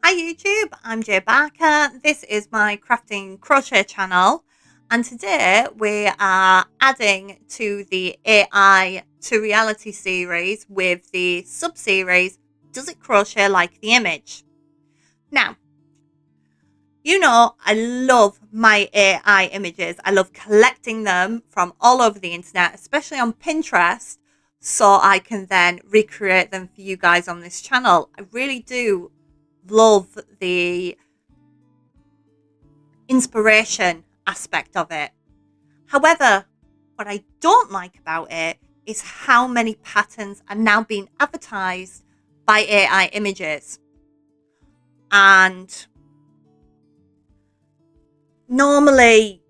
Hi YouTube, I'm Jay Barker. This is my crafting crochet channel, and today we are adding to the AI to reality series with the sub-series Does It Crochet Like the Image? Now, you know I love my AI images. I love collecting them from all over the internet, especially on Pinterest, so I can then recreate them for you guys on this channel. I really do love the inspiration aspect of it. However, what I don't like about it is how many patterns are now being advertised by AI images. And normally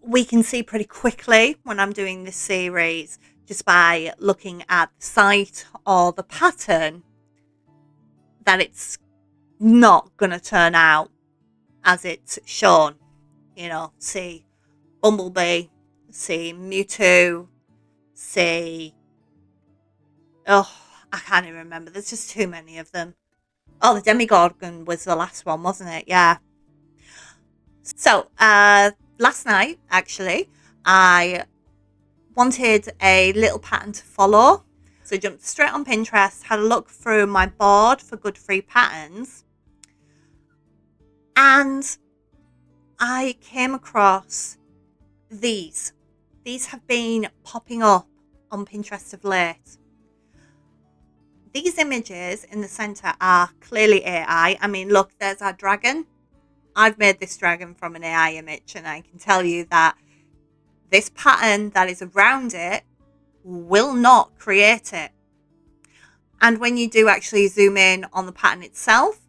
we can see pretty quickly when I'm doing this series just by looking at the site or the pattern that it's not going to turn out as it's shown. You know, see Bumblebee, see Mewtwo, see, oh, I can't even remember. There's just too many of them. Oh, the Demigorgon was the last one, wasn't it? Yeah. So, last night, actually, I wanted a little pattern to follow. So I jumped straight on Pinterest, had a look through my board for good free patterns, and I came across these. These have been popping up on Pinterest of late. These images in the center are clearly AI. I mean, look, there's our dragon. I've made this dragon from an AI image, and I can tell you that this pattern that is around it will not create it. And when you do actually zoom in on the pattern itself,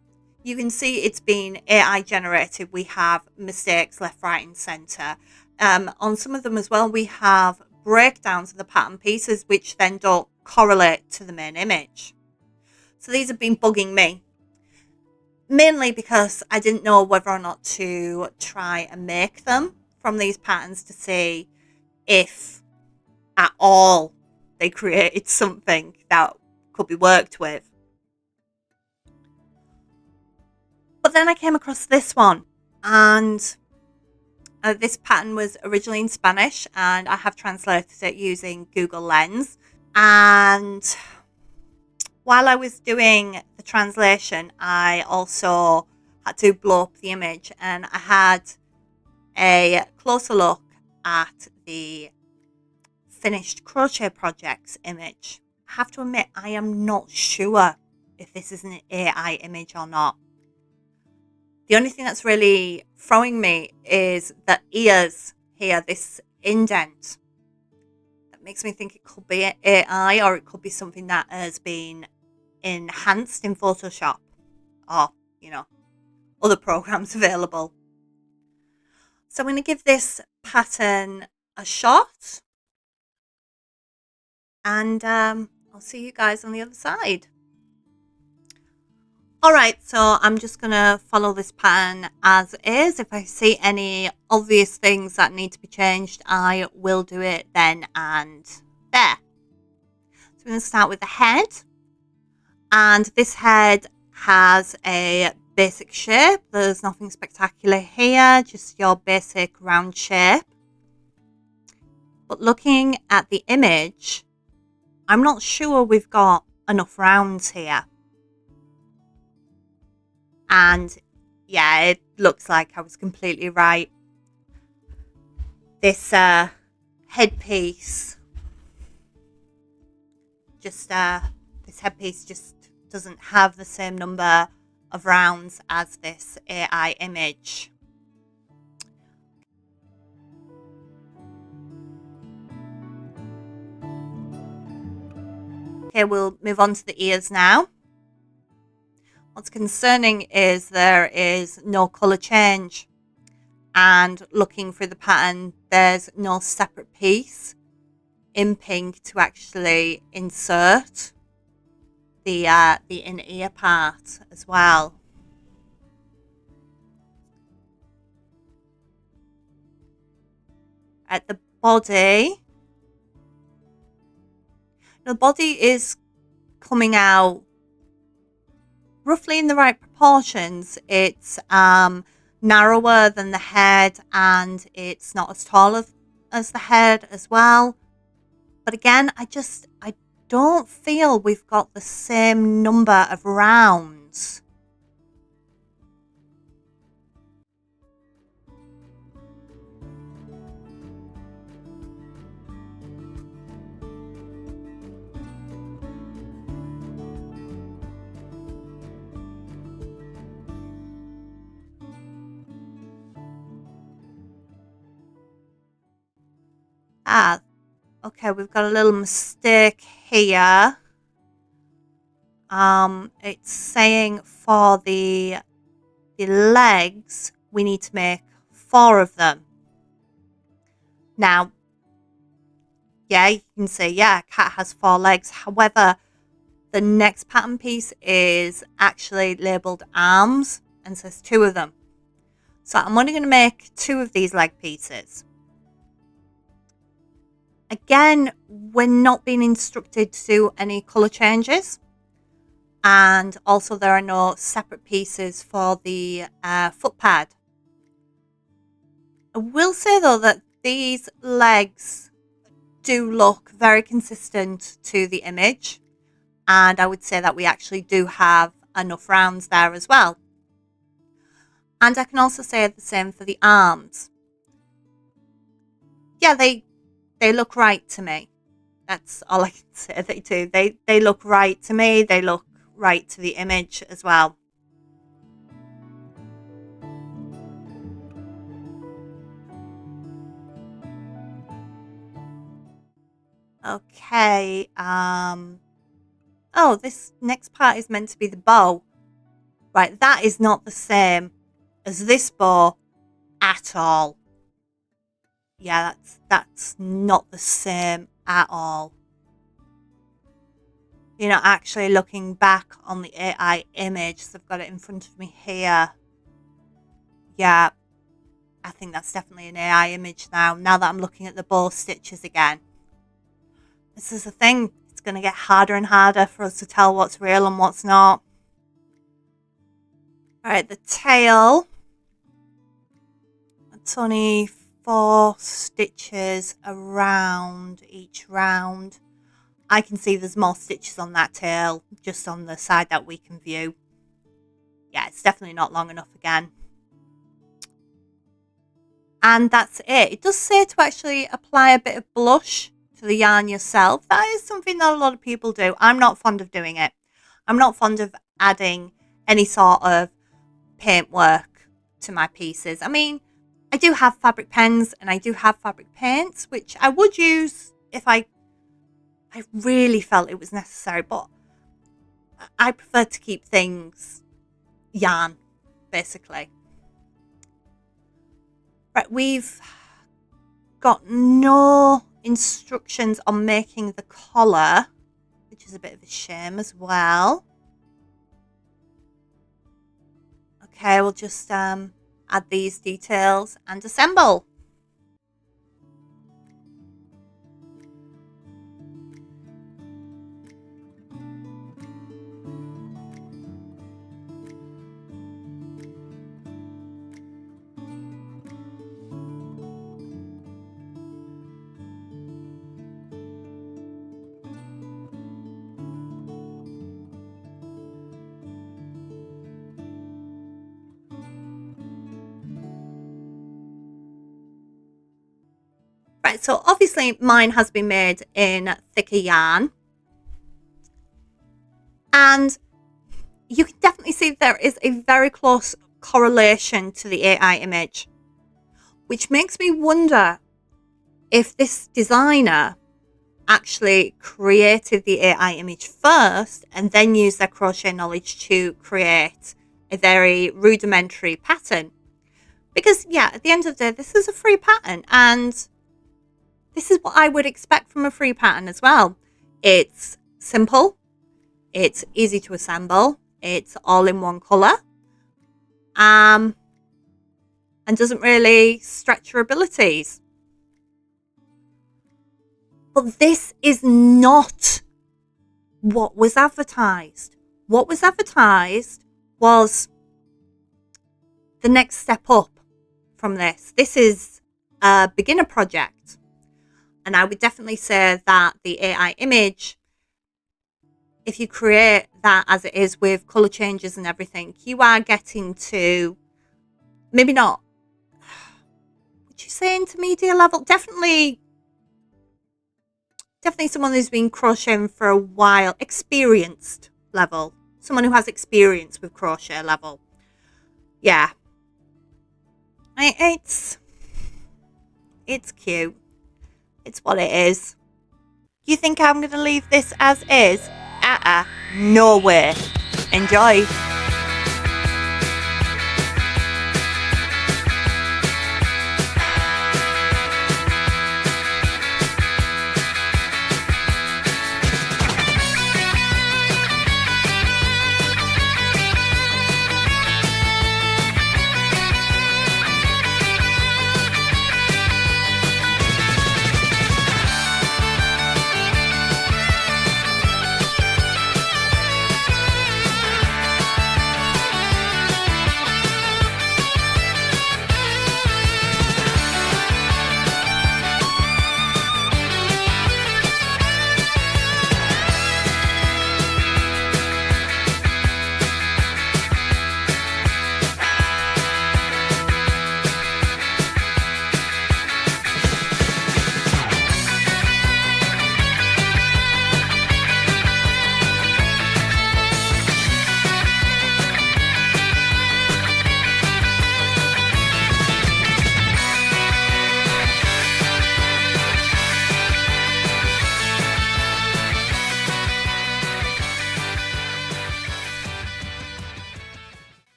you can see it's been AI generated. We have mistakes left, right, and center. On some of them as well, we have breakdowns of the pattern pieces, which then don't correlate to the main image. So these have been bugging me, mainly because I didn't know whether or not to try and make them from these patterns to see if at all they created something that could be worked with. But then I came across this one, and this pattern was originally in Spanish, and I have translated it using Google Lens. And while I was doing the translation, I also had to blow up the image, and I had a closer look at the finished crochet projects image. I have to admit, I am not sure if this is an AI image or not. The only thing that's really throwing me is the ears here, this indent. That makes me think it could be AI, or it could be something that has been enhanced in Photoshop or, other programs available. So I'm going to give this pattern a shot, and I'll see you guys on the other side. Alright, so I'm just going to follow this pattern as is. If I see any obvious things that need to be changed, I will do it then and there. So we're going to start with the head. And this head has a basic shape. There's nothing spectacular here, just your basic round shape. But looking at the image, I'm not sure we've got enough rounds here. And yeah, it looks like I was completely right. This headpiece just doesn't have the same number of rounds as this AI image. Okay, we'll move on to the ears now. What's concerning is there is no colour change, and looking through the pattern, there's no separate piece in pink to actually insert the inner ear part as well. At the body is coming out roughly in the right proportions. It's narrower than the head, and it's not as tall as the head as well. But again, I don't feel we've got the same number of rounds. Okay, we've got a little mistake here. It's saying for the legs, we need to make 4 of them. Now, yeah, you can say, yeah, a cat has 4 legs. However, the next pattern piece is actually labelled arms and says 2 of them. So I'm only going to make 2 of these leg pieces. Again, we're not being instructed to do any colour changes. And also there are no separate pieces for the foot pad. I will say though that these legs do look very consistent to the image. And I would say that we actually do have enough rounds there as well. And I can also say the same for the arms. Yeah, they look right to me. That's all I can say. They do. They look right to me. They look right to the image as well. Okay. Oh, this next part is meant to be the bow. Right, that is not the same as this bow at all. Yeah, that's not the same at all. You know, actually looking back on the AI image, so I've got it in front of me here. Yeah, I think that's definitely an AI image now that I'm looking at the bow stitches again. This is the thing, it's going to get harder and harder for us to tell what's real and what's not. Alright, the tail. It's only 4 stitches around each round. I can see there's more stitches on that tail, just on the side that we can view. Yeah, it's definitely not long enough again. And that's it. It does say to actually apply a bit of blush to the yarn yourself. That is something that a lot of people do. I'm not fond of doing it. I'm not fond of adding any sort of paintwork to my pieces. I mean, I do have fabric pens and I do have fabric paints, which I would use if I really felt it was necessary, but I prefer to keep things yarn, basically. Right, we've got no instructions on making the collar, which is a bit of a shame as well. Okay, we'll just add these details and assemble. Right, so obviously mine has been made in thicker yarn. And you can definitely see there is a very close correlation to the AI image, which makes me wonder if this designer actually created the AI image first and then used their crochet knowledge to create a very rudimentary pattern. Because, yeah, at the end of the day, this is a free pattern, and this is what I would expect from a free pattern as well. It's simple, it's easy to assemble, it's all in one colour, and doesn't really stretch your abilities. But this is not what was advertised. What was advertised was the next step up from this. This is a beginner project, and I would definitely say that the AI image, if you create that as it is with color changes and everything, you are getting to, maybe not, would you say intermediate level? Definitely someone who's been crocheting for a while, experienced level, someone who has experience with crochet level. Yeah, it's cute. It's what it is. You think I'm going to leave this as is? No way. Enjoy.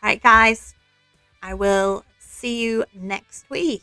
All right, guys, I will see you next week.